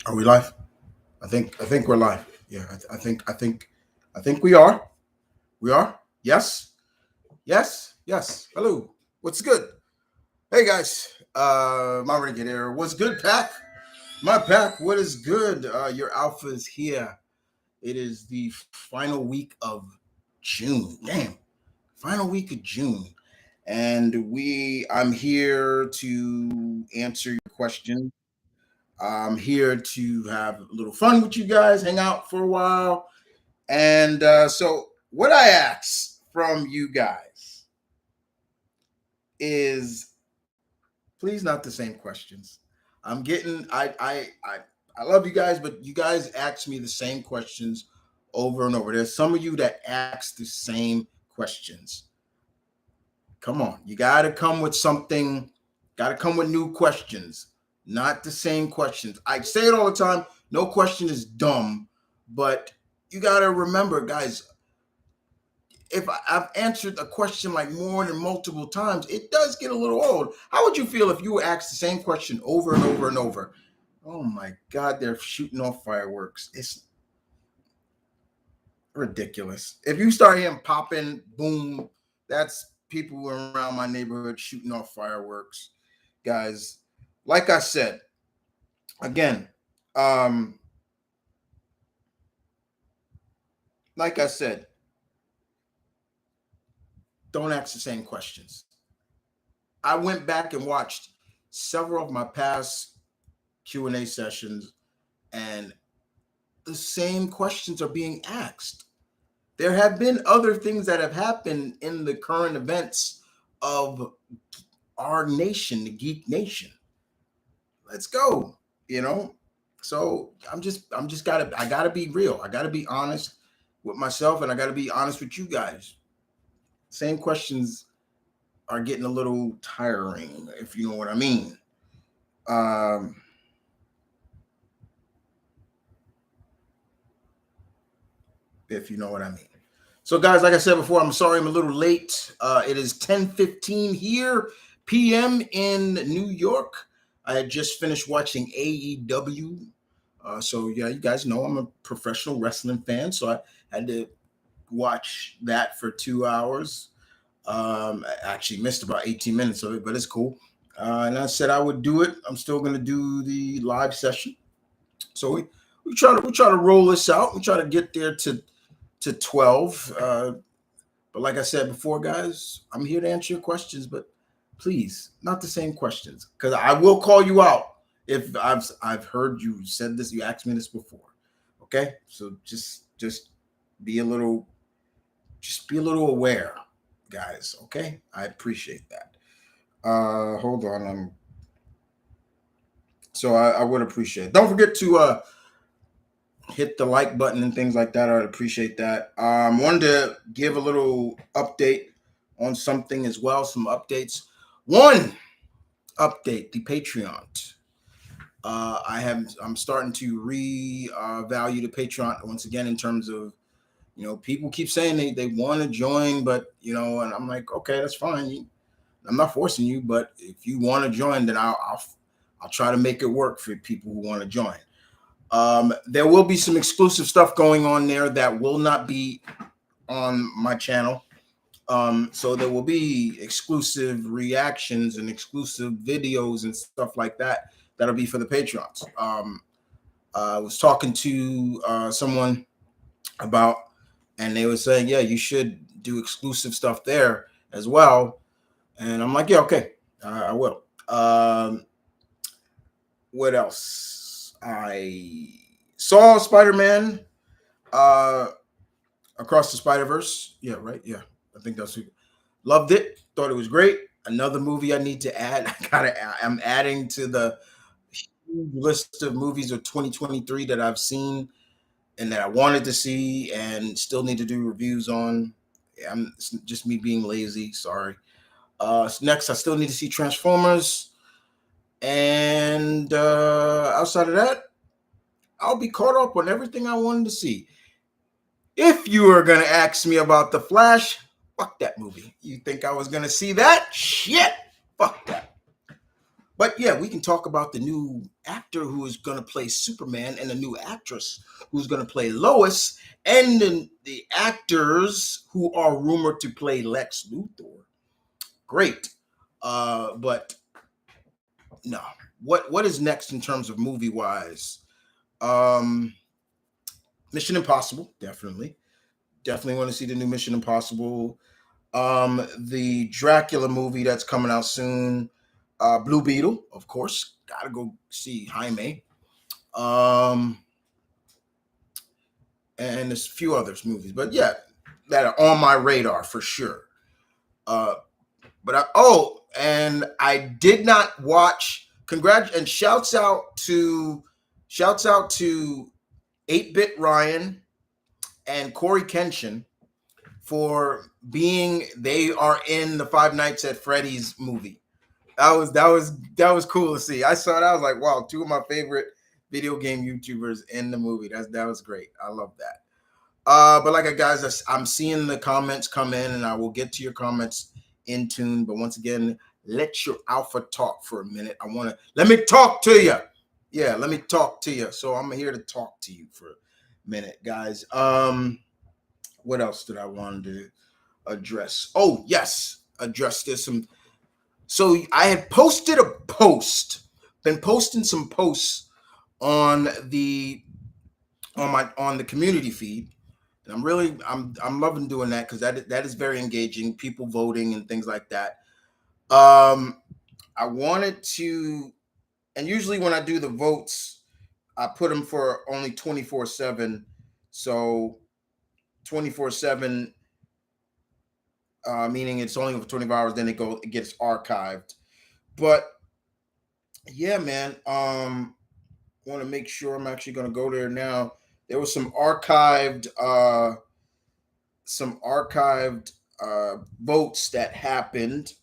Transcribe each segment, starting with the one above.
Are we live? I think we're live. Yeah, I think we are. We are. Yes. Yes. Yes. Hello. What's good? Hey guys. My regular here. What's good, Pack? My Pack. What is good? Your alpha is here. It is the final week of June. Damn. Final week of June. And I'm here to answer your questions. I'm here to have a little fun with you guys, hang out for a while. And so, what I ask from you guys is please not the same questions. I'm getting, I love you guys, but you guys ask me the same questions over and over. There's some of you that ask the same questions. Come on, you got to come with something, got to come with new questions, not the same questions. I say it all the time, no question is dumb, but you got to remember, guys, if I've answered a question like more than multiple times, it does get a little old. How would you feel if you were asked the same question over and over and over? Oh my God, they're shooting off fireworks. It's ridiculous. If you start hearing popping, boom, that's people around my neighborhood shooting off fireworks. Guys, like I said, again, um, like I said, don't ask the same questions. I went back and watched several of my past Q&A sessions, and the same questions are being asked. There have been other things that have happened in the current events of our nation, the geek nation. Let's go, you know. So I gotta be real. I gotta be honest with myself, and I gotta be honest with you guys. Same questions are getting a little tiring, if you know what I mean. Um, if you know what I mean. So, guys, like I said before, I'm sorry I'm a little late. It is 10:15 here p.m. in New York. I had just finished watching AEW. So, yeah, you guys know I'm a professional wrestling fan, so I had to watch that for 2 hours. I actually missed about 18 minutes of it, but it's cool. And I said I would do it. I'm still going to do the live session. So we try to roll this out. We try to get there to 12. But like I said before, guys, I'm here to answer your questions, but please, not the same questions, because I will call you out if I've heard you said this, you asked me this before. Okay, so just be a little aware, guys. Okay, I appreciate that. Hold on, so I would appreciate it. Don't forget to hit the like button and things like that. I'd appreciate that. Wanted to give a little update on something as well. Some updates. One update: the Patreon. I'm starting to value the Patreon once again in terms of, people keep saying they want to join, but and I'm like, okay, that's fine. I'm not forcing you, but if you want to join, then I'll try to make it work for people who want to join. There will be some exclusive stuff going on there that will not be on my channel. So there will be exclusive reactions and exclusive videos and stuff like that that'll be for the Patrons. I was talking to someone about, and they were saying, yeah, you should do exclusive stuff there as well. And I'm like, yeah, okay, I will. What else? I saw Spider-Man Across the Spider-Verse. Yeah, right. Yeah, I think that's it. Loved it. Thought it was great. Another movie I need to add. I'm adding to the list of movies of 2023 that I've seen and that I wanted to see and still need to do reviews on. It's just me being lazy. Sorry. Next, I still need to see Transformers. And outside of that, I'll be caught up on everything I wanted to see. If you are going to ask me about The Flash, fuck that movie. You think I was going to see that? Shit. Fuck that. But yeah, we can talk about the new actor who is going to play Superman and the new actress who's going to play Lois and the actors who are rumored to play Lex Luthor. Great. But no. What is next in terms of movie wise? Um Mission Impossible, definitely. Definitely want to see the new Mission Impossible. The Dracula movie that's coming out soon. Blue Beetle, of course. Gotta go see Jaime. Um, and there's a few others movies, but yeah, that are on my radar for sure. Uh, and I did not watch. Congrats and shouts out to 8-Bit Ryan and Corey Kenshin for being they are in the Five Nights at Freddy's movie. That was cool to see. I saw that. I was like, wow, two of my favorite video game YouTubers in the movie. That was great. I love that. But like guys, I'm seeing the comments come in, and I will get to your comments in tune. But once again, let your alpha talk for a minute. Let me talk to you. Yeah, let me talk to you. So I'm here to talk to you for a minute, guys. What else did I want to address? Oh yes, address this. So I had posted a post, been posting some posts on the community feed. And I'm loving doing that because that is very engaging. People voting and things like that. I wanted to, and usually when I do the votes, I put them for only 24/7. So 24/7, meaning it's only for 24 hours. Then it gets archived. But yeah, man. Want to make sure I'm actually going to go there now. There was some archived votes that happened.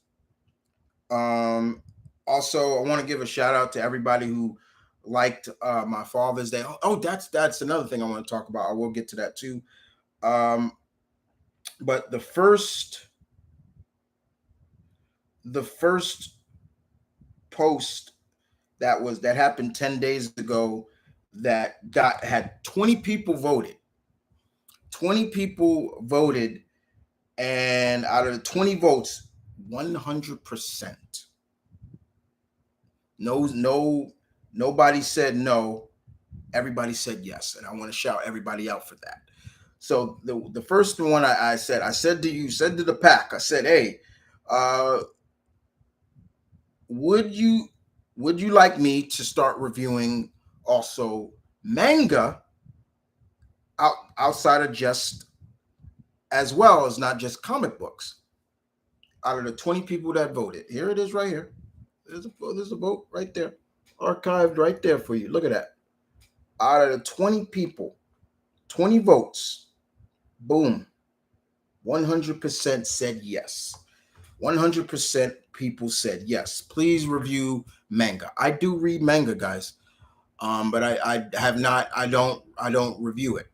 Also, I want to give a shout out to everybody who liked my Father's Day. Oh, that's another thing I want to talk about. I will get to that too. Um, but the first post that happened 10 days ago that got had 20 people voted. 20 people voted, and out of the 20 votes, 100%. Nobody said no. Everybody said yes, and I want to shout everybody out for that. So the first one I said to the pack, I said, hey, uh, would you like me to start reviewing also manga outside of just, as well as not just comic books? Out of the 20 people that voted, here it is right here. There's a vote right there, archived right there for you. Look at that. Out of the 20 people, 20 votes, boom, 100% said yes. 100% people said yes. Please review manga. I do read manga, guys, but I have not. I don't review it.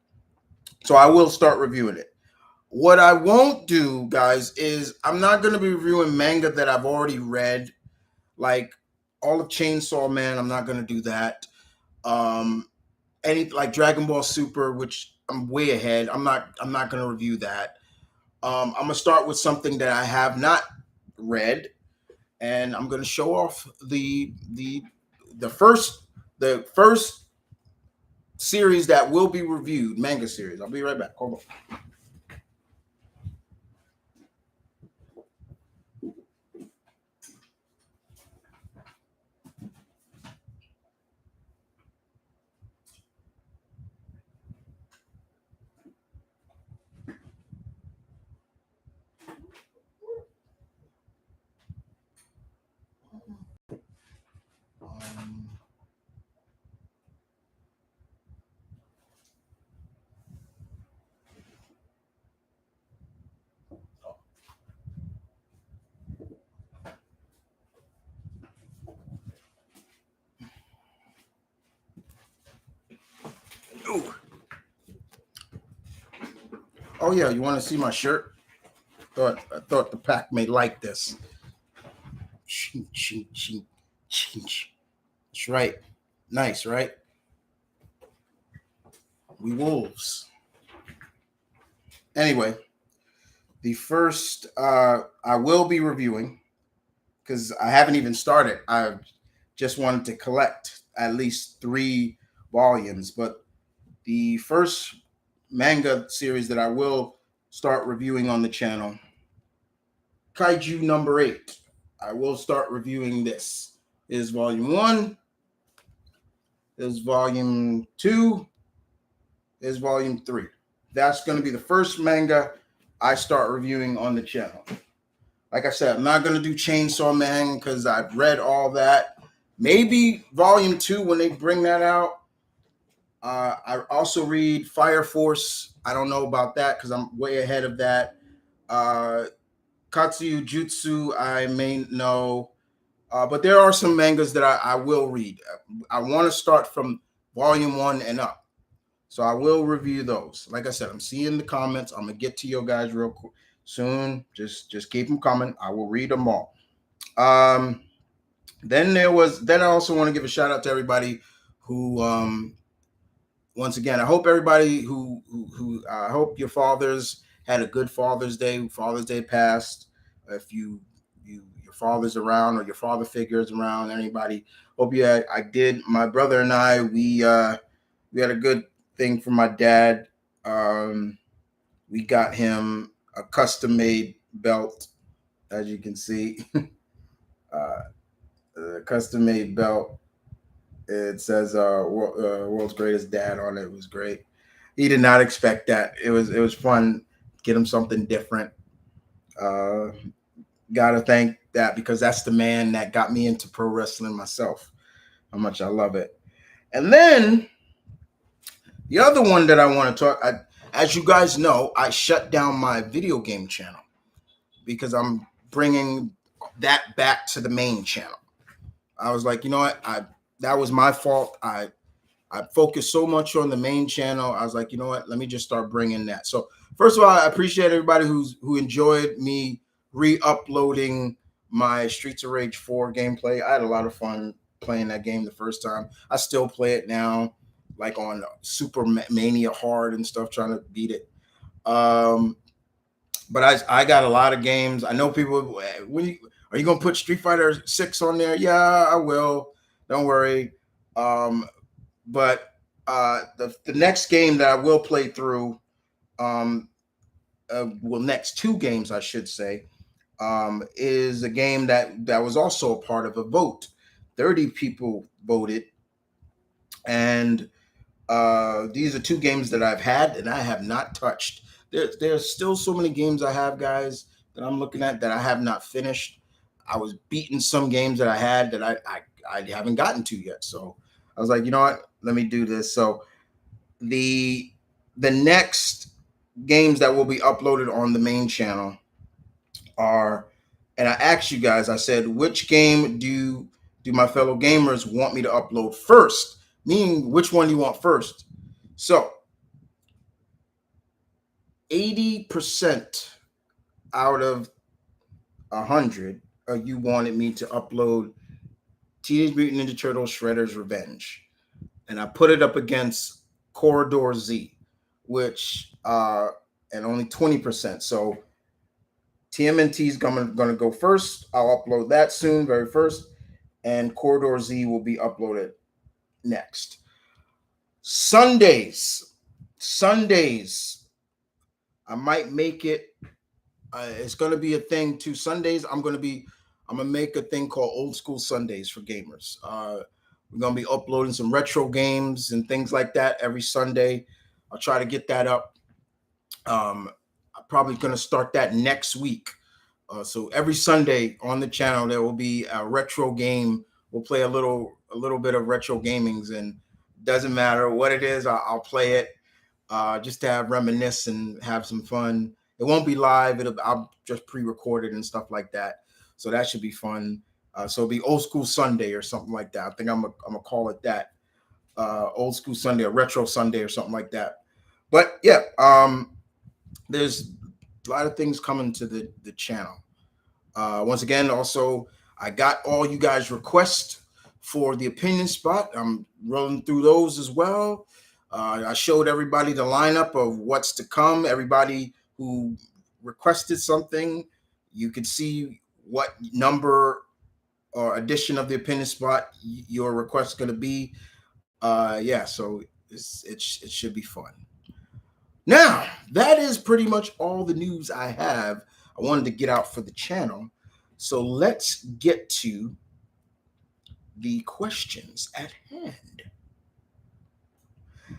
So I will start reviewing it. What I won't do, guys, is I'm not going to be reviewing manga that I've already read, like all of Chainsaw Man. I'm not going to do that. Any like Dragon Ball Super, which I'm way ahead. I'm not going to review that. I'm gonna start with something that I have not read, and I'm gonna show off the first series that will be reviewed, manga series. I'll be right back. Hold on. Um, ooh. Oh yeah, you want to see my shirt? I thought the pack may like this. Ching, ching, ching, Change. That's right. Nice, right? We wolves. Anyway, the first I will be reviewing because I haven't even started. I just wanted to collect at least 3 volumes, but the first manga series that I will start reviewing on the channel, Kaiju number 8. I will start reviewing this. Is volume 1, is volume 2, is volume 3. That's going to be the first manga I start reviewing on the channel. Like I said, I'm not going to do Chainsaw Man because I've read all that. Maybe volume 2 when they bring that out. I also read Fire Force. I don't know about that because I'm way ahead of that. Katsuyu Jutsu, I may know. But there are some mangas that I will read. I want to start from volume 1 and up. So I will review those. Like I said, I'm seeing the comments. I'm gonna get to you guys real quick soon. Just keep them coming. I will read them all. Um, then I also want to give a shout out to everybody who once again, I hope everybody who I hope your fathers had a good Father's Day. Father's Day passed. If your father's around or your father figure is around, anybody, hope you had, I did. My brother and I, we had a good thing for my dad. We got him a custom made belt, as you can see. A custom made belt. It says "World's Greatest Dad" on it. It was great. He did not expect that. It was fun. Get him something different. Uh, Gotta thank that because that's the man that got me into pro wrestling myself. How much I love it. And then the other one that I want to talk, as you guys know, I shut down my video game channel because I'm bringing that back to the main channel. I was like, you know what, that was my fault. I focused so much on the main channel. I was like, you know what? Let me just start bringing that. So first of all, I appreciate everybody who enjoyed me re-uploading my Streets of Rage 4 gameplay. I had a lot of fun playing that game the first time. I still play it now, like on Super Mania Hard and stuff, trying to beat it. But I got a lot of games. I know people. Are you gonna put Street Fighter 6 on there? Yeah, I will. Don't worry. But the next game that I will play through, next 2 games I should say, is a game that was also a part of a vote. 30 people voted, and these are 2 games that I've had and I have not touched. There's still so many games I have, guys, that I'm looking at that I have not finished. I was beating some games that I had that I haven't gotten to yet. So I was like, you know what? Let me do this. So the next games that will be uploaded on the main channel are, and I asked you guys, I said, which game do my fellow gamers want me to upload first? Meaning, which one do you want first? So 80% out of 100 of you wanted me to upload Teenage Mutant Ninja Turtles Shredder's Revenge. And I put it up against Corridor Z, which and only 20%. So TMNT is gonna go first. I'll upload that soon, very first, and Corridor Z will be uploaded next. Sundays, I might make it. It's gonna be a thing too. Sundays, I'm gonna make a thing called Old School Sundays for gamers. We're gonna be uploading some retro games and things like that every Sunday. I'll try to get that up. I'm probably gonna start that next week. So every Sunday on the channel there will be a retro game. We'll play a little bit of retro gamings, and doesn't matter what it is, I'll play it just to have reminisce and have some fun. It won't be live. I'll just pre-recorded and stuff like that. So that should be fun. So it'll be Old School Sunday or something like that. I think I'm gonna call it that. Old School Sunday or Retro Sunday or something like that. But yeah, there's a lot of things coming to the channel. Once again, also, I got all you guys' requests for the opinion spot. I'm rolling through those as well. I showed everybody the lineup of what's to come. Everybody who requested something, you could see what number or edition of the opinion spot your request is going to be. Yeah, so it should be fun. Now, that is pretty much all the news I have. I wanted to get out for the channel. So let's get to the questions at hand.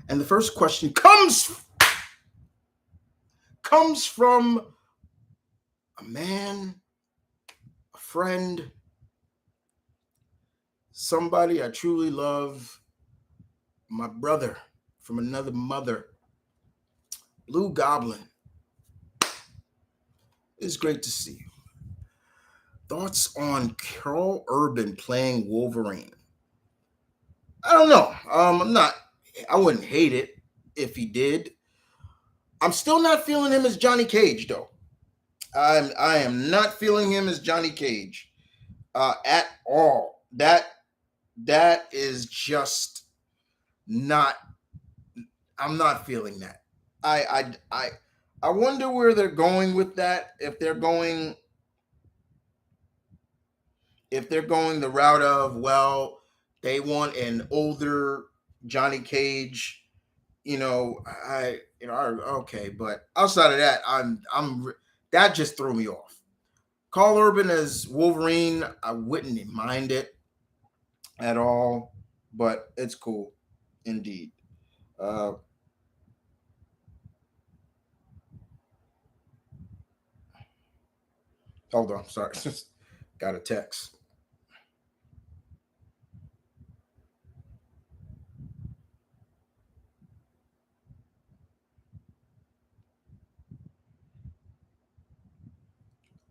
And the first question comes from a man, a friend, somebody I truly love, my brother from another mother, Blue Goblin. It's great to see you. Thoughts on Carl Urban playing Wolverine? I don't know. I wouldn't hate it if he did. I'm still not feeling him as Johnny Cage though. I am not feeling him as Johnny Cage at all. That is just not. I'm not feeling that. I wonder where they're going with that. If they're going the route of, well, they want an older Johnny Cage. Okay, but outside of that, that just threw me off. Carl Urban as Wolverine, I wouldn't mind it at all, but it's cool, indeed. Uh, Hold on, sorry, got a text.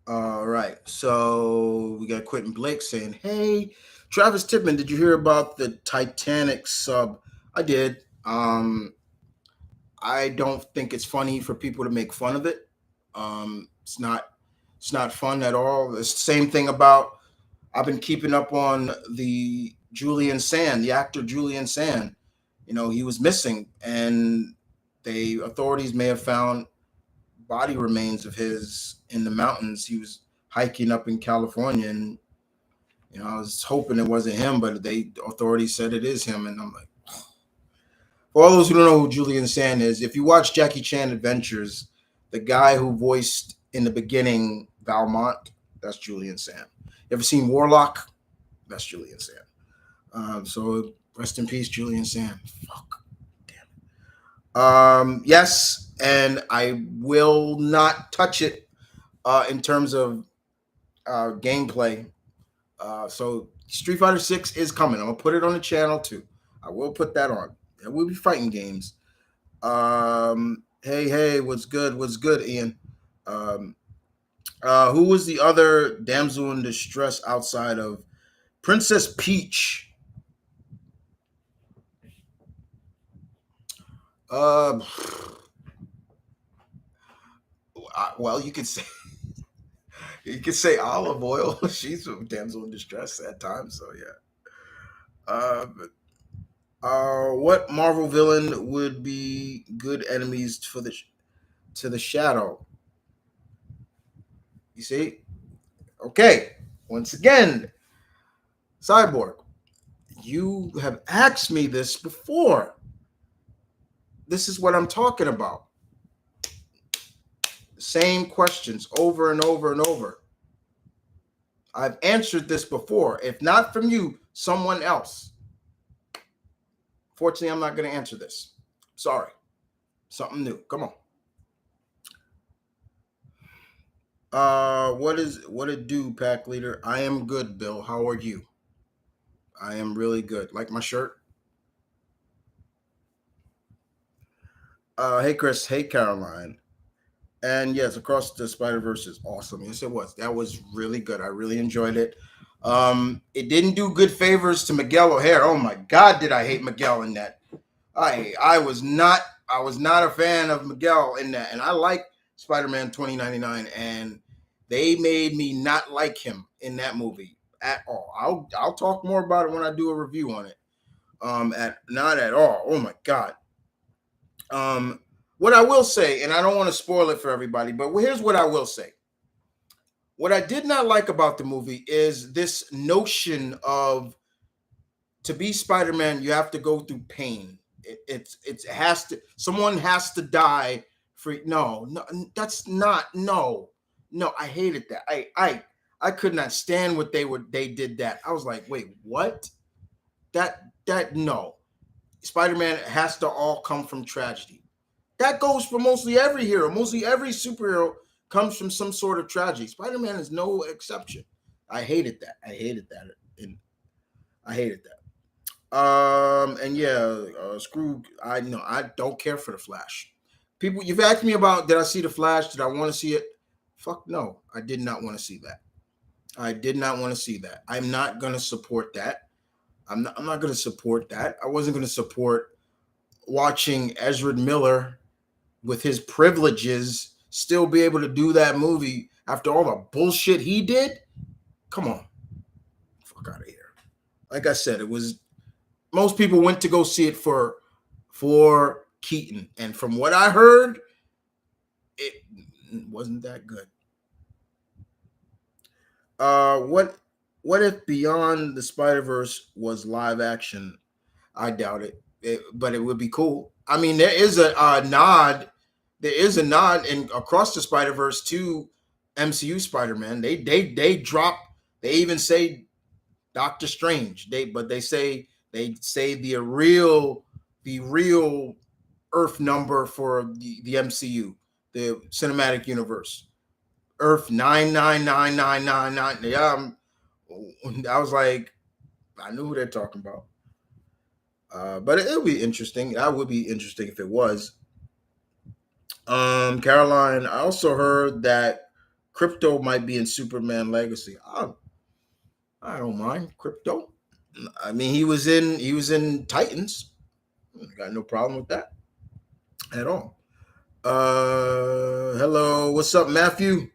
All right, so we got Quentin Blake saying, "Hey, Travis Tipman, did you hear about the Titanic sub?" I did. I don't think it's funny for people to make fun of it. It's not fun at all. It's the same thing about. I've been keeping up on the Julian Sand, the actor Julian Sand. He was missing, and the authorities may have found body remains of his in the mountains. He was hiking up in California, and I was hoping it wasn't him, but authorities said it is him, and I'm like, for all those who don't know who Julian Sand is, if you watch Jackie Chan Adventures, the guy who voiced in the beginning Valmont, that's Julian Sand. You ever seen Warlock? That's Julian Sand. So rest in peace, Julian Sand. Fuck. Damn. Yes, and I will not touch it in terms of gameplay. So Street Fighter 6 is coming. I'm gonna put it on the channel too. I will put that on. And we'll be fighting games. Hey, what's good? What's good, Ian? Um, who was the other damsel in distress outside of Princess Peach? Uh, well, you could say Olive Oil. She's a damsel in distress at times. So yeah. What Marvel villain would be good enemies to the Shadow? You see? Okay. Once again, Cyborg, you have asked me this before. This is what I'm talking about. Same questions over and over and over. I've answered this before. If not from you, someone else. Fortunately, I'm not going to answer this. Sorry. Something new. Come on. What it do, pack leader? I am good, Bill. How are you? I am really good. Like my shirt? Hey Chris, hey Caroline. And yes, Across the Spider-Verse is awesome. Yes, it was. That was really good. I really enjoyed it. It didn't do good favors to Miguel O'Hare. Oh my God, did I hate Miguel in that? I was not a fan of Miguel in that, and I like Spider-Man 2099, and they made me not like him in that movie at all. I'll talk more about it when I do a review on it. At not at all. Oh my god. Um, what I will say, and I don't want to spoil it for everybody, but here's what I will say. What I did not like about the movie is this notion of to be Spider-Man, you have to go through pain. It has to someone has to die for no, that's not no, I hated that. I could not stand what they did that. I was like, wait, what? That no. Spider-Man has to all come from tragedy. That goes for mostly every hero. Mostly every superhero comes from some sort of tragedy. Spider-Man is no exception. I hated that. I hated that. And I hated that. And yeah, screw. I know I don't care for the Flash. People, you've asked me about did I see the Flash? Did I want to see it? Fuck no, I did not want to see that. I did not want to see that. I'm not gonna support that. I'm not gonna support that. I wasn't gonna support watching Ezra Miller with his privileges still be able to do that movie after all the bullshit he did. Come on, fuck out of here. Like I said, it was most people went to go see it for Keaton, and from what I heard, it wasn't that good. What if Beyond the Spider Verse was live action? I doubt it, but it would be cool. I mean, there is a nod. There is a nod in across the Spider Verse to MCU Spider Man. They drop. They even say Doctor Strange. They say the real Earth number for the MCU, the cinematic universe. Earth 999999. Yeah, I was like, I knew who they're talking about. But it'll be interesting. That would be interesting if it was. Caroline, I also heard that Crypto might be in Superman Legacy. I don't mind Crypto. I mean, he was in Titans. Got no problem with that at all. Hello, what's up, Matthew?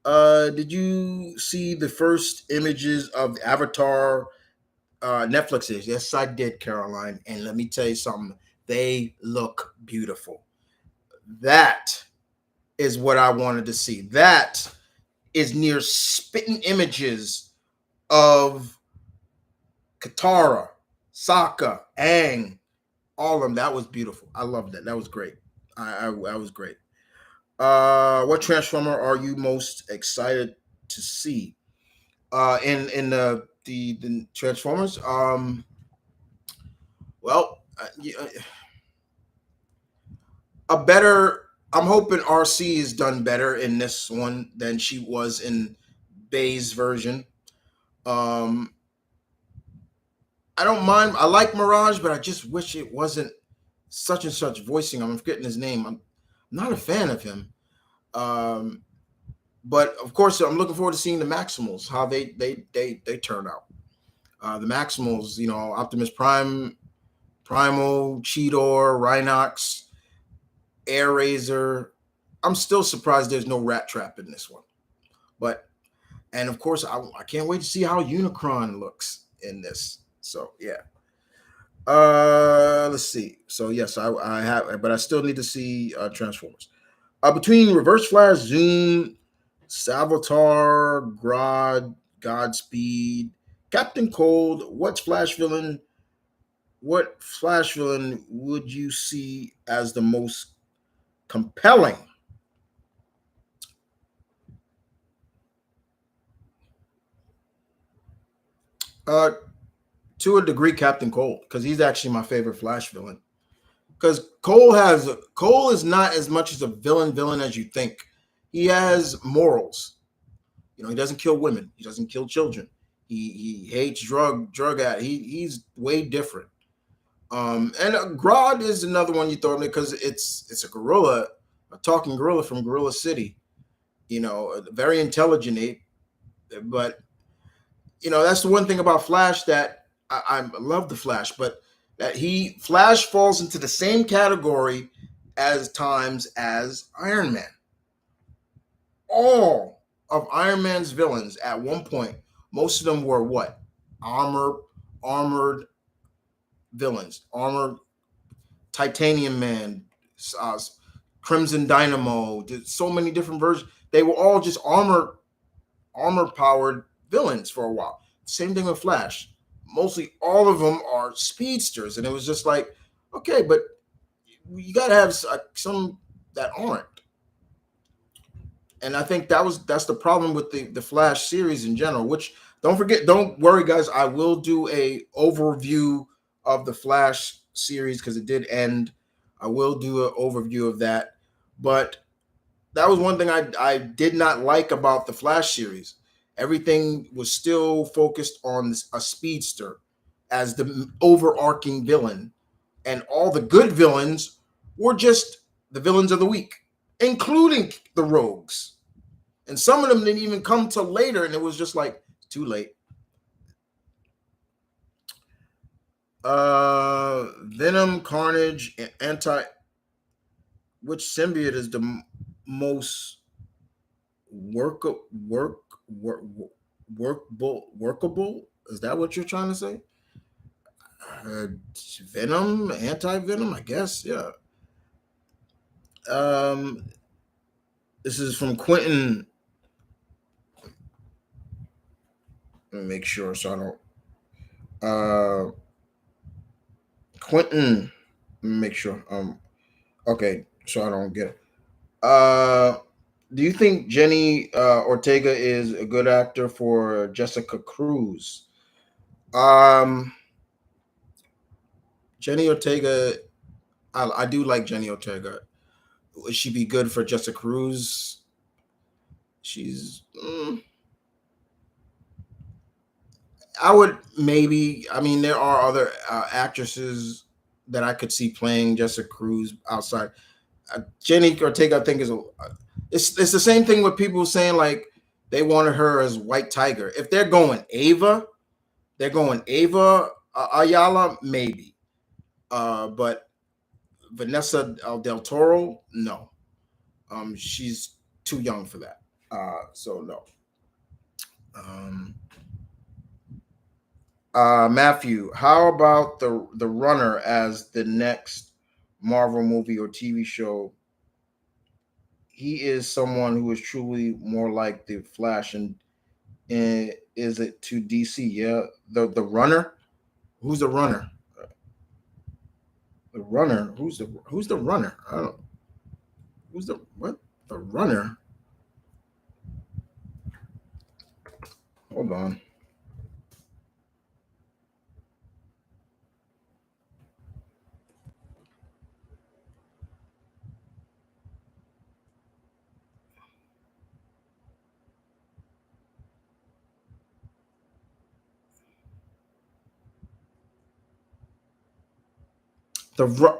Did you see the first images of Avatar Netflix is? Yes, I did, Caroline. And let me tell you something. They look beautiful. That is what I wanted to see. That is near spitting images of Katara, Sokka, Aang, all of them. That was beautiful. I loved that. That was great. I was great. What Transformer are you most excited to see? In the Transformers. Well, a better. I'm hoping RC is done better in this one than she was in Bay's version. Um, I don't mind. I like Mirage, but I just wish it wasn't such and such voicing. I'm forgetting his name. I'm not a fan of him. Um, but of course, I'm looking forward to seeing the Maximals, how they turn out. The Maximals, Optimus Prime, Primal, Cheetor, Rhinox, Air Razor. I'm still surprised there's no Rat Trap in this one. But and of course, I can't wait to see how Unicron looks in this. So yeah. Let's see. So yes, I have, but I still need to see Transformers. Between Reverse Flash, Zoom, Salvatore, Godspeed, Captain Cold, what Flash villain would you see as the most compelling? Uh, to a degree, Captain Cold, because he's actually my favorite Flash villain. Because Cole is not as much as a villain as you think. He has morals. He doesn't kill women. He doesn't kill children. He hates drug addict. He's way different. And Grodd is another one you throw in there because it's a gorilla, a talking gorilla from Gorilla City. A very intelligent ape. But that's the one thing about Flash that I love the Flash, but that Flash falls into the same category as times as Iron Man. All of Iron Man's villains at one point most of them were what? Armor, armored villains, armored Titanium Man, uh, Crimson Dynamo. So many different versions. They were all just armor powered villains for a while. Same thing with Flash. Mostly all of them are speedsters, and it was just like, okay, but you got to have some that aren't. And I think that's the problem with the Flash series in general. Which don't worry, guys. I will do a overview of the Flash series because it did end. I will do an overview of that, but that was one thing I did not like about the Flash series. Everything was still focused on a speedster as the overarching villain, and all the good villains were just the villains of the week, including the rogues. And some of them didn't even come till later, and it was just like too late. Venom, Carnage, and Anti. Which symbiote is the most work work work workable? Is that what you're trying to say? Uh, Venom, anti Venom, I guess. Yeah. Um, this is from Quentin. Let me make sure so I don't. Quentin. Let me make sure. Okay, so I don't get it. Do you think Jenny Ortega is a good actor for Jessica Cruz? Um, Jenny Ortega, I do like Jenny Ortega. Would she be good for Jessica Cruz? She's. I would maybe. I mean, there are other actresses that I could see playing Jessica Cruz outside. Jenny Ortega, I think, is a. It's the same thing with people saying like they wanted her as White Tiger. If they're going Ava Ayala, maybe. But Vanessa Del Toro, no. She's too young for that. So no. Um, Matthew, how about the Runner as the next Marvel movie or TV show? He is someone who is truly more like the Flash, and is it to DC? Yeah, the Runner. Who's the Runner? The Runner. Who's the Runner? I don't. Who's the what? The Runner. Hold on.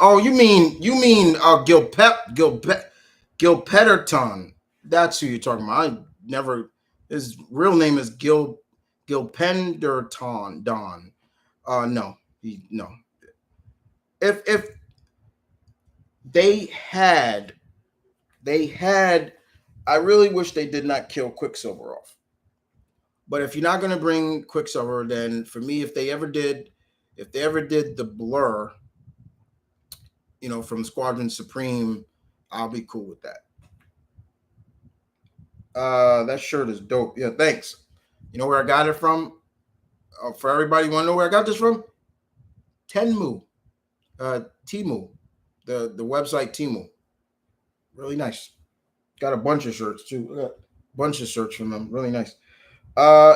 Oh, you mean Gil Petterton. That's who you're talking about. I never. His real name is Gil Penderton Don. No, no. If they had they had, I really wish they did not kill Quicksilver off. But if you're not going to bring Quicksilver, then for me, if they ever did the Blur, from Squadron Supreme, I'll be cool with that. That shirt is dope. Yeah, thanks. You know where I got it from? For everybody, you want to know where I got this from? Tenmu, Timu, the website Timu. Really nice. Got a bunch of shirts too. Got a bunch of shirts from them. Really nice.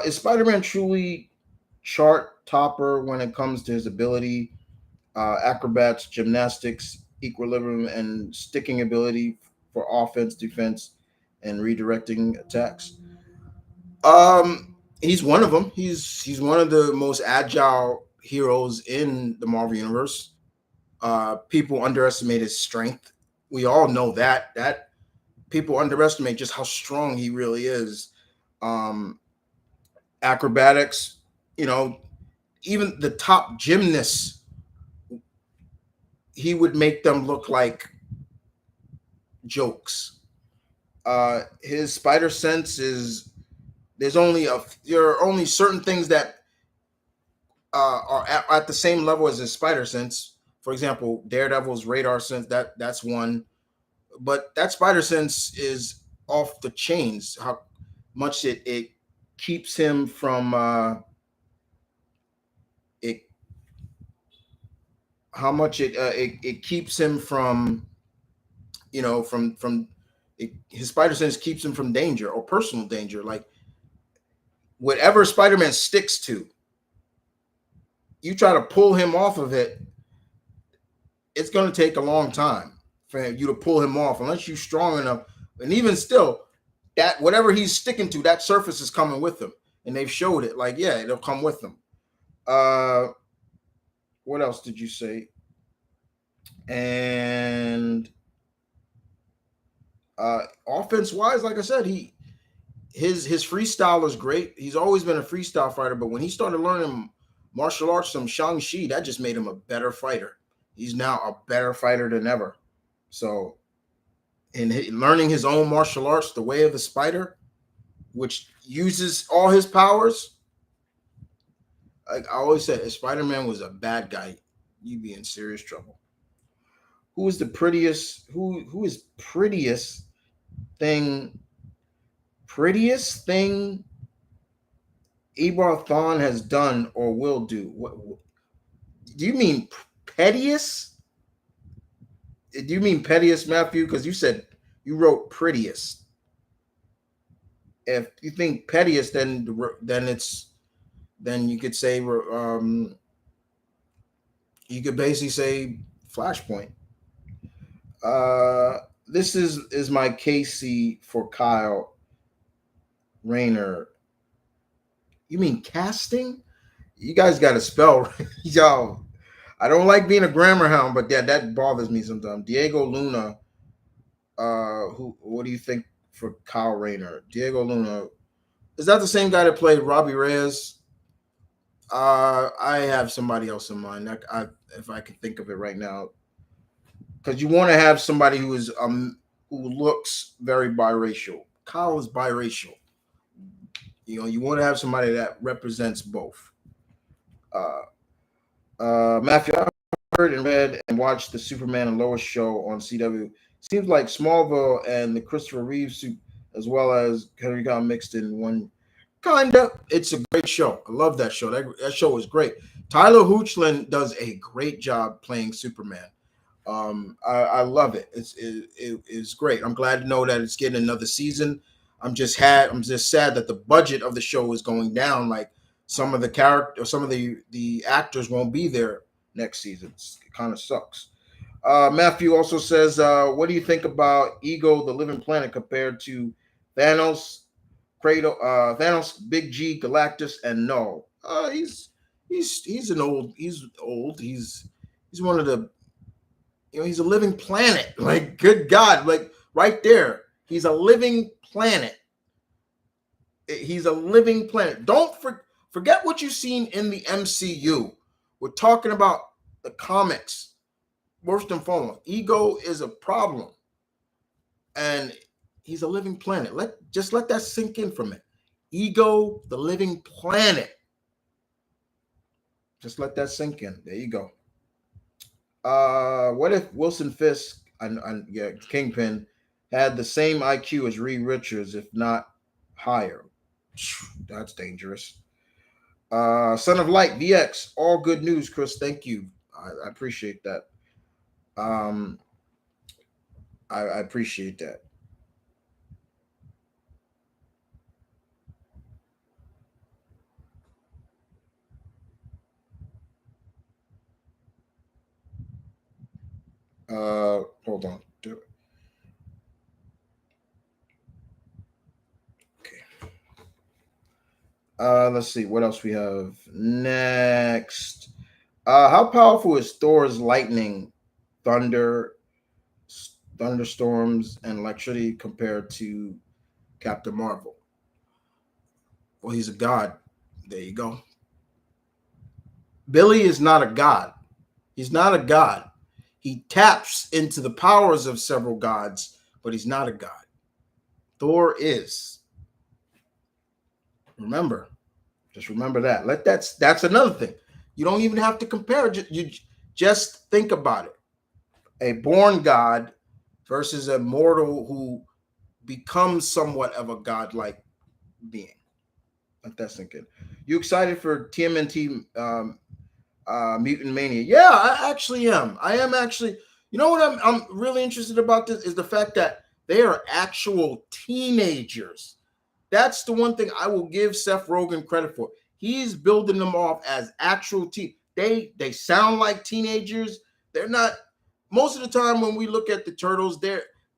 Is Spider-Man truly chart topper when it comes to his ability, acrobats, gymnastics, equilibrium, and sticking ability for offense, defense, and redirecting attacks? He's one of them. He's one of the most agile heroes in the Marvel universe. People underestimate his strength. We all know that people underestimate just how strong he really is. Um, Acrobatics, you know, even the top gymnasts, he would make them look like jokes. His spider sense is there are only certain things that are at the same level as his spider sense. For example, Daredevil's radar sense, that's one, but that spider sense is off the chains. How much it keeps him from it how much it keeps him from from his spider sense keeps him from danger or personal danger. Like whatever Spider-Man sticks to, you try to pull him off of it, it's going to take a long time for you to pull him off unless you're strong enough. And even still, that whatever he's sticking to, that surface is coming with him, and they've showed it. Like, yeah, it'll come with him. Uh, what else did you say? And offense wise, like I said, his freestyle is great. He's always been a freestyle fighter, but when he started learning martial arts from Shang-Chi, that just made him a better fighter. He's now a better fighter than ever. So, in learning his own martial arts, the way of the spider, which uses all his powers, like I always said, if Spider-Man was a bad guy, you'd be in serious trouble. Who is the prettiest? Who is thing? Prettiest thing Ebar Thawne has done or will do. What do you mean pettiest? Do you mean pettiest, Matthew? Because you said you wrote prettiest. If you think pettiest, then you could say you could basically say Flashpoint. This is my Casey for Kyle Rayner. You mean casting? You guys got to spell, y'all. I don't like being a grammar hound, but yeah, that bothers me sometimes. Diego Luna. Who? What do you think for Kyle Rayner? Diego Luna. Is that the same guy that played Robbie Reyes? I have somebody else in mind. If I can think of it right now, because you want to have somebody who looks very biracial. Kyle is biracial. You want to have somebody that represents both. Uh, Matthew, I heard and read and watched the Superman and Lois show on CW. Seems like Smallville and the Christopher Reeve suit, as well as Henry Cavill mixed in one. Kinda. It's a great show. I love that show. That show is great. Tyler Hoechlin does a great job playing Superman. I love it. It's great. I'm glad to know that it's getting another season. I'm just sad that the budget of the show is going down. Like some of the actors won't be there next season. It kind of sucks. Matthew also says, what do you think about Ego, the Living Planet, compared to Thanos, Thanos, Big G, Galactus, and Null? He's old. He's one of the he's a living planet. Like, good God, like right there, he's a living planet. He's a living planet. Forget what you've seen in the MCU. We're talking about the comics. First and foremost, Ego is a problem, and he's a living planet. Let that sink in for a minute. Ego, the living planet. Just let that sink in. There you go. What if Wilson Fisk and yeah, Kingpin had the same IQ as Reed Richards, if not higher? That's dangerous. Son of Light VX, all good news, Chris. Thank you. I appreciate that. Um, I appreciate that. Hold on. Okay. Let's see what else we have next. How powerful is Thor's lightning, thunder, thunderstorms, and electricity compared to Captain Marvel? Well, he's a god. There you go. Billy is not a god. He's not a god. He taps into the powers of several gods, but he's not a god. Thor is. Remember, just remember that. That's another thing. You don't even have to compare. You just think about it. A born god versus a mortal who becomes somewhat of a godlike being. Let that sink in. You excited for TMNT Mutant Mania? Yeah, I actually am. I am actually. You know what I'm really interested about this is the fact that they are actual teenagers. That's the one thing I will give Seth Rogen credit for. He's building them off as actual They sound like teenagers. They're not. Most of the time when we look at the turtles,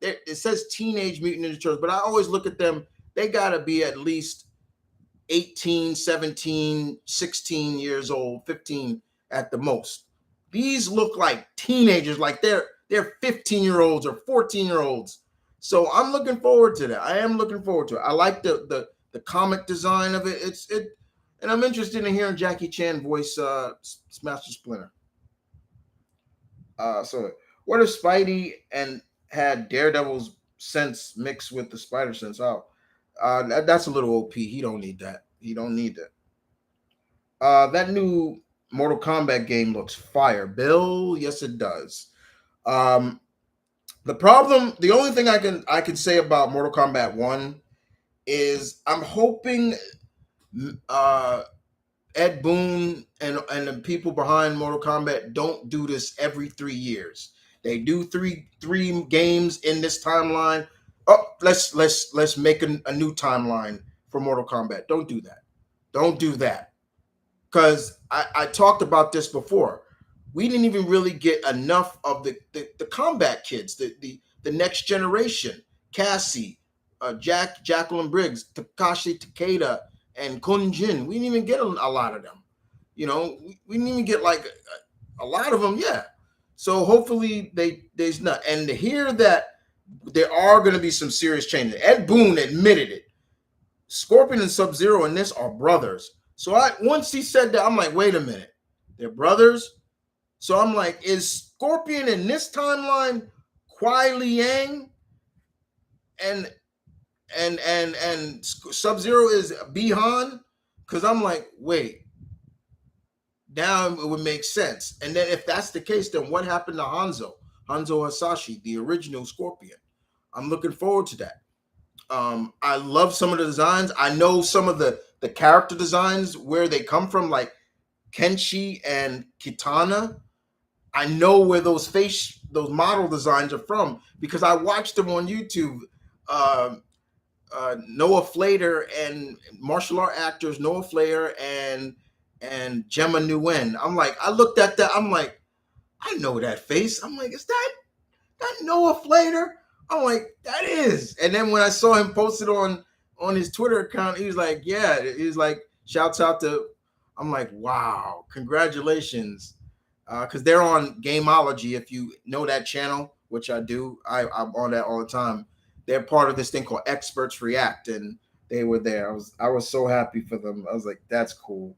it says Teenage Mutant Ninja Turtles, but I always look at them. They gotta be at least 18, 17, 16 years old, 15 at the most. These look like teenagers, like they're 15-year-olds or 14-year-olds. So I'm looking forward to that. I am looking forward to it. I like the comic design of it. And I'm interested in hearing Jackie Chan voice Master Splinter. So what if Spidey and had Daredevil's sense mixed with the Spider sense? Oh, that's a little OP. He don't need that. He don't need that. That new Mortal Kombat game looks fire, Bill. Yes, it does. Um, the only thing I can say about Mortal Kombat One is I'm hoping uh, Ed Boon and the people behind Mortal Kombat don't do this every 3 years. They do three games in this timeline. Oh, let's make a new timeline for Mortal Kombat. Don't do that. Don't do that. Because I talked about this before. We didn't even really get enough of the combat kids, the next generation. Cassie, Jacqueline Briggs, Takashi Takeda, and Kun Jin. We didn't even get a lot of them. We didn't even get like a lot of them. Yeah. So hopefully there's not. And to hear that there are going to be some serious changes. Ed Boon admitted it. Scorpion and Sub Zero in this are brothers. So once he said that, I'm like, wait a minute, they're brothers. So I'm like, is Scorpion in this timeline Kuai Liang and Sub Zero is Bihan? Because I'm like, wait, now it would make sense. And then if that's the case, then what happened to Hanzo Hasashi, the original Scorpion? I'm looking forward to that. I love some of the designs. I know some of the character designs where they come from, like Kenshi and Kitana. I know where those model designs are from because I watched them on YouTube. Noah Flater and martial art actors Noah Flater and Gemma Nguyen. I looked at that. I'm like, I know that face. I'm like, is that Noah Flater? I'm like, that is. And then when I saw him posted on his Twitter account, he was like, yeah. He's like, shouts out to. I'm like, wow, congratulations, because they're on Gameology. If you know that channel, which I do, I'm on that all the time. They're part of this thing called Experts React, and they were there. I was so happy for them. I was like, that's cool.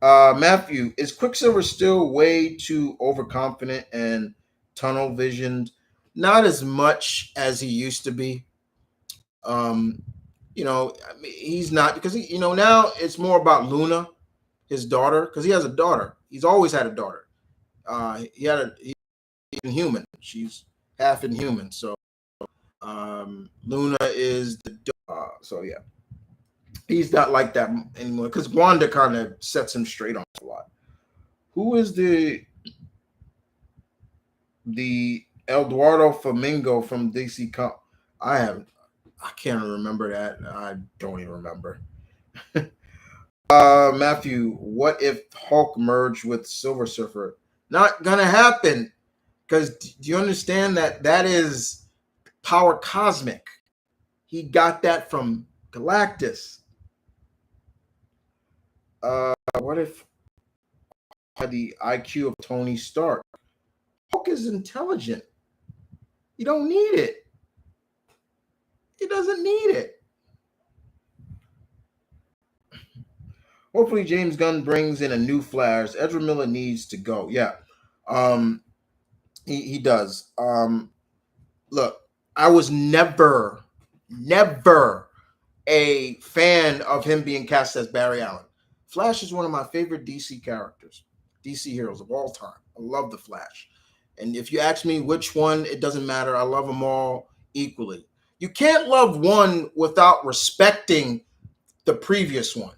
Matthew, is Quicksilver still way too overconfident and tunnel visioned? Not as much as he used to be. Um, I mean, he's not because now it's more about Luna, his daughter, because he has a daughter. He's always had a daughter. He's inhuman. She's half inhuman. So Luna is the so yeah, he's not like that anymore because Wanda kind of sets him straight on a lot. Who is the Eduardo Flamingo from DC Cup? I can't remember that. I don't even remember. Matthew, what if Hulk merged with Silver Surfer? Not gonna happen. Because do you understand that is power cosmic? He got that from Galactus. What if the IQ of Tony Stark? Hulk is intelligent. You don't need it. He doesn't need it. Hopefully, James Gunn brings in a new Flash. Ezra Miller needs to go. Yeah, um, he does. Look, I was never a fan of him being cast as Barry Allen. Flash is one of my favorite DC characters, DC heroes of all time. I love the Flash. And if you ask me which one, it doesn't matter. I love them all equally. You can't love one without respecting the previous one.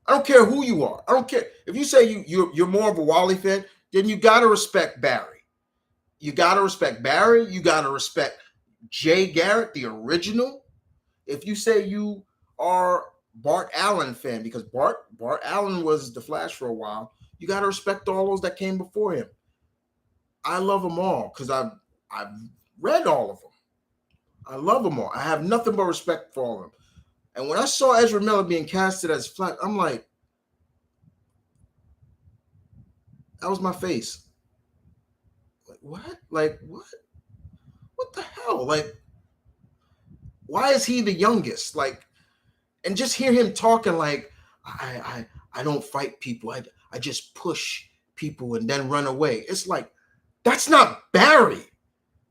I don't care who you are. I don't care if you say you're more of a Wally fan. Then you got to respect Barry. You got to respect Barry. You got to respect Jay Garrett, the original. If you say you are Bart Allen fan, because Bart Allen was the Flash for a while, you got to respect all those that came before him. I love them all because I've read all of them. I love them all. I have nothing but respect for all of them. And when I saw Ezra Miller being casted as Flash, I'm like, that was my face. Like, what? Like, what? What the hell? Like, why is he the youngest? Like, and just hear him talking like, I don't fight people. I just push people and then run away. It's like, that's not Barry.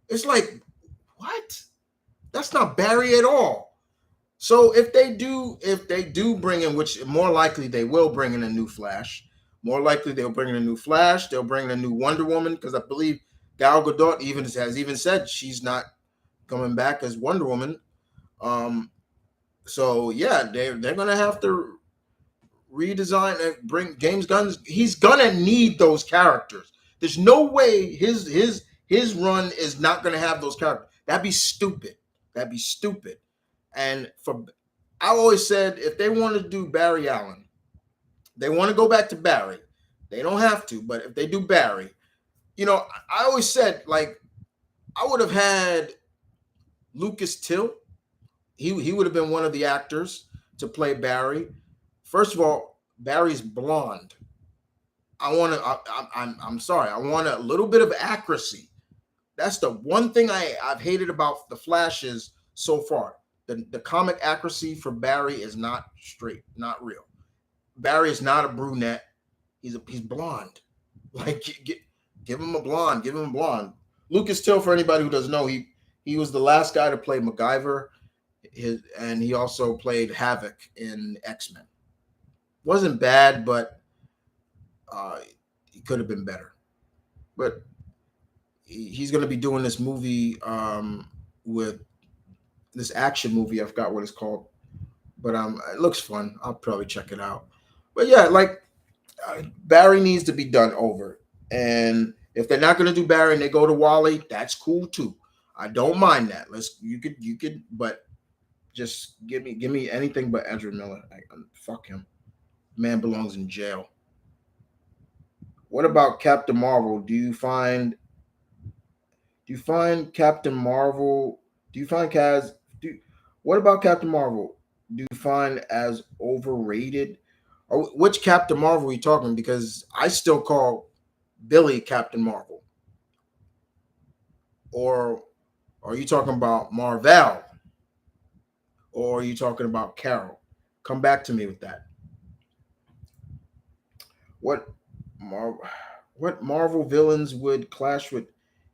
It's like, what? That's not Barry at all. So if they do bring in, which more likely they will bring in a new Flash, more likely they'll bring in a new Flash, they'll bring in a new Wonder Woman, because I believe Gal Gadot has even said she's not coming back as Wonder Woman. So yeah, they're gonna have to redesign and bring James Gunn. He's gonna need those characters. There's no way his run is not gonna have those characters. That'd be stupid. That'd be stupid. And I always said if they want to do Barry Allen, they want to go back to Barry. They don't have to, but if they do Barry, I always said like I would have had Lucas Till. He would have been one of the actors to play Barry. First of all, Barry's blonde. I'm sorry. I want a little bit of accuracy. That's the one thing I've hated about the Flashes so far. The comic accuracy for Barry is not straight, not real. Barry is not a brunette. He's blonde. Like give him a blonde. Give him a blonde. Lucas Till, for anybody who doesn't know, he was the last guy to play MacGyver. And he also played Havoc in X-Men. Wasn't bad, but he could have been better. But he's going to be doing this movie with this action movie. I forgot what it's called, but it looks fun. I'll probably check it out. But yeah, like Barry needs to be done over. And if they're not going to do Barry and they go to Wally, that's cool too. I don't mind that. You could, but just give me anything but Ezra Miller. Fuck him. Man belongs in jail. What about Captain Marvel? Do you find Captain Marvel? Do you find Kaz? What about Captain Marvel? Do you find as overrated? Or which Captain Marvel are you talking? Because I still call Billy Captain Marvel. Or are you talking about Marvel? Or are you talking about Carol? Come back to me with that. What Marvel villains would clash with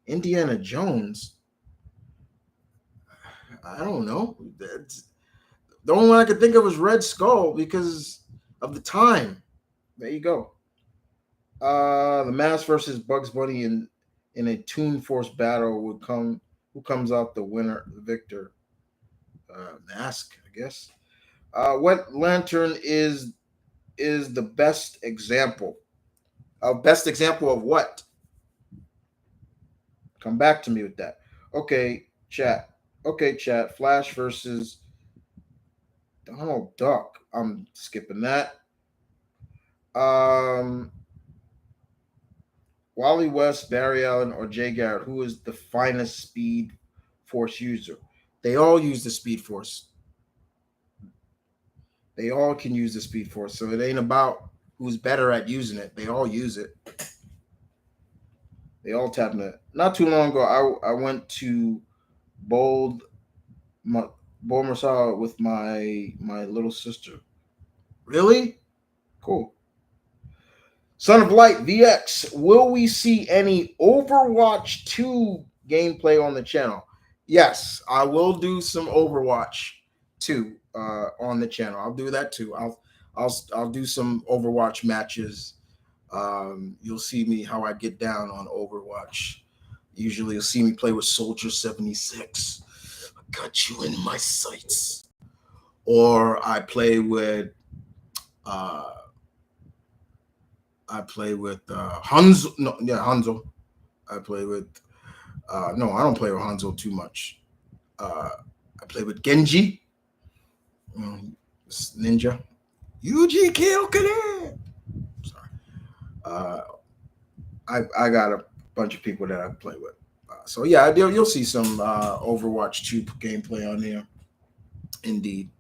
Indiana Jones? I don't know. The only one I could think of was Red Skull because of the time. There you go. The Mask versus Bugs Bunny in a Toon Force battle would come. Who comes out the winner, the victor? Mask, I guess. What lantern is the best example? Best example of what? Come back to me with that. Okay, chat. Okay, chat. Flash versus Donald Duck. I'm skipping that. Wally West, Barry Allen, or Jay Garrett, who is the finest Speed Force user? They all use the Speed Force. They all can use the Speed Force. So it ain't about who's better at using it. They all use it. They all tap in it. Not too long ago, I went to Bold Masala with my little sister. Really? Cool. Son of Light VX, will we see any Overwatch 2 gameplay on the channel? Yes, I will do some Overwatch too on the channel. I'll do that too. I'll do some Overwatch matches. You'll see me how I get down on Overwatch. Usually, you'll see me play with Soldier 76. I got you in my sights. Or uh, I play with Hanzo. No, yeah, Hanzo. I play with no, I don't play with Hanzo too much. Uh, I play with Genji, Ninja. Yuji Kyokere. Sorry. Uh, I got a bunch of people that I play with. So yeah, you'll see some Overwatch 2 gameplay on there. Indeed.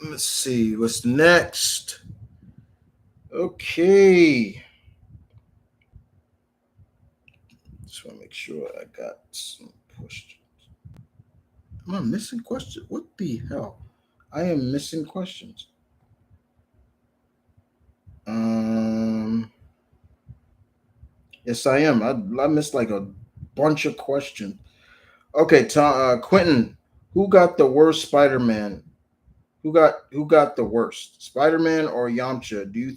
Let's see what's next. Okay. Just want to make sure I got some questions. Am I missing questions? What the hell? I am missing questions. Um, yes, I am. I missed like a bunch of questions. Okay, Quentin, who got the worst Spider-Man? Who got the worst, Spider-Man or Yamcha? Do you